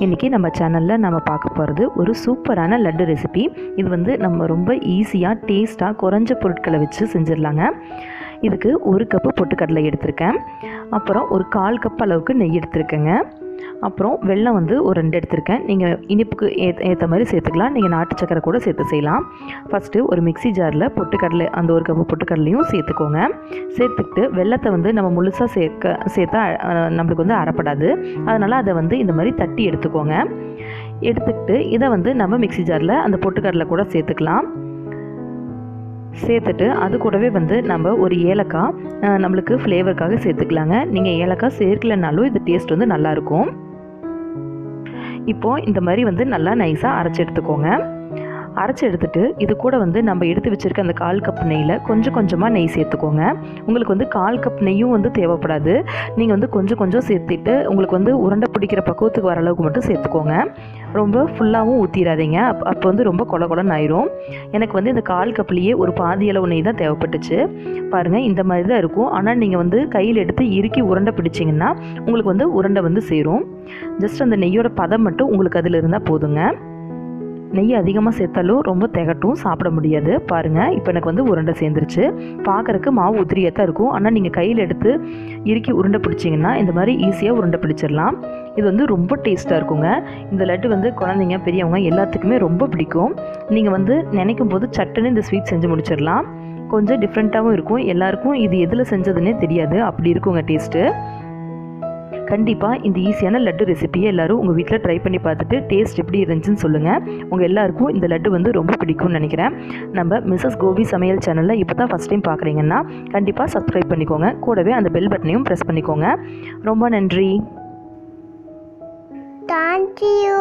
இன்றைக்கி நம்ம சேனலில் நம்ம பார்க்க போகிறது ஒரு சூப்பரான லட்டு ரெசிபி. இது வந்து நம்ம ரொம்ப ஈஸியாக டேஸ்ட்டாக குறைஞ்ச பொருட்களை வச்சு செஞ்சிடலாங்க. இதுக்கு 1 கப்பு பொட்டுக்கடலை எடுத்திருக்கேன். அப்புறம் ஒரு 1/4 கப் அளவுக்கு நெய் எடுத்திருக்கேங்க. அப்புறம் வெல்லம் வந்து ஒரு 2 எடுத்திருக்கேன். நீங்கள் இனிப்புக்கு ஏற்ற மாதிரி சேர்த்துக்கலாம். நீங்கள் நாட்டு சக்கரை கூட சேர்த்து செய்யலாம். ஃபஸ்ட்டு ஒரு மிக்ஸி ஜாரில் பொட்டுக்கடலை, அந்த 1 கப்பு பொட்டுக்கடலையும் சேர்த்துக்கோங்க. சேர்த்துக்கிட்டு வெல்லத்தை வந்து நம்ம முழுசாக சேர்த்தா நம்மளுக்கு வந்து அரைப்படாது. அதனால் அதை வந்து இந்த மாதிரி தட்டி எடுத்துக்கோங்க. எடுத்துக்கிட்டு இதை வந்து நம்ம மிக்ஸி ஜாரில் அந்த பொட்டுக்கடலை கூட சேர்த்துக்கலாம். சேர்த்துட்டு அது கூடவே வந்து நம்ம ஒரு ஏலக்காய் நம்மளுக்கு ஃப்ளேவருக்காக சேர்த்துக்கலாங்க. நீங்கள் ஏலக்காய் சேர்க்கலனாலும் இது டேஸ்ட் வந்து நல்லாயிருக்கும். இப்போது இந்த மாதிரி வந்து நல்லா நைஸாக அரைச்சி எடுத்துக்கோங்க. அரைச்சி எடுத்துகிட்டு இது கூட வந்து நம்ம எடுத்து வச்சுருக்க அந்த 1/4 கப் நெய்யில் கொஞ்சம் கொஞ்சமாக நெய் சேர்த்துக்கோங்க. உங்களுக்கு வந்து 1/4 கப் நெய்யும் வந்து தேவைப்படாது. நீங்கள் வந்து கொஞ்சம் கொஞ்சம் சேர்த்துட்டு உங்களுக்கு வந்து உருண்டை பிடிக்கிற பக்குவத்துக்கு வர அளவுக்கு மட்டும் சேர்த்துக்கோங்க. ரொம்ப ஃபுல்லாகவும் ஊற்றிடாதீங்க. அப்போ வந்து ரொம்ப கொல கொலன்னு ஆயிரும். எனக்கு வந்து இந்த 1/4 கப்லேயே ஒரு பாதி அளவு நெய் தான் தேவைப்பட்டுச்சு. பாருங்கள், இந்த மாதிரி தான் இருக்கும். ஆனால் நீங்கள் வந்து கையில் எடுத்து இறுக்கி உருண்டை பிடிச்சிங்கன்னா உங்களுக்கு வந்து உருண்டை வந்து சேரும். ஜஸ்ட் அந்த நெய்யோட பதம் மட்டும் உங்களுக்கு அதில் இருந்தால் போதுங்க. நெய் அதிகமாக சேர்த்தாலும் ரொம்ப திகட்டும், சாப்பிட முடியாது. பாருங்கள், இப்போ எனக்கு வந்து உருண்டை சேர்ந்துருச்சு. பார்க்குறக்கு மாவு உதிரியாக தான் இருக்கும். ஆனால் நீங்கள் கையில் எடுத்து இறுக்கி உருண்டை பிடிச்சிங்கன்னா இந்த மாதிரி ஈஸியாக உருண்டை பிடிச்சிடலாம். இது வந்து ரொம்ப டேஸ்ட்டாக இருக்குங்க. இந்த லட்டு வந்து குழந்தைங்க, பெரியவங்க எல்லாத்துக்குமே ரொம்ப பிடிக்கும். நீங்கள் வந்து நினைக்கும் போது சட்டுன்னு இந்த ஸ்வீட் செஞ்சு முடிச்சிடலாம். கொஞ்சம் டிஃப்ரெண்ட்டாகவும் இருக்கும். எல்லாருக்கும் இது எதில் செஞ்சதுன்னே தெரியாது, அப்படி இருக்குங்க டேஸ்ட்டு. கண்டிப்பாக இந்த ஈஸியான லட்டு ரெசிபியை எல்லோரும் உங்கள் வீட்டில் ட்ரை பண்ணி பார்த்துட்டு டேஸ்ட் எப்படி இருந்துச்சுன்னு சொல்லுங்கள். உங்கள் எல்லாருக்கும் இந்த லட்டு வந்து ரொம்ப பிடிக்கும்னு நினைக்கிறேன். நம்ம மிஸ்ஸஸ் கோபி சமையல் சேனலில் இப்போ தான் ஃபஸ்ட் டைம் பார்க்குறீங்கன்னா கண்டிப்பாக சப்ஸ்கிரைப் பண்ணிக்கோங்க. கூடவே அந்த பெல் பட்டனையும் ப்ரெஸ் பண்ணிக்கோங்க. ரொம்ப நன்றி. Thank you.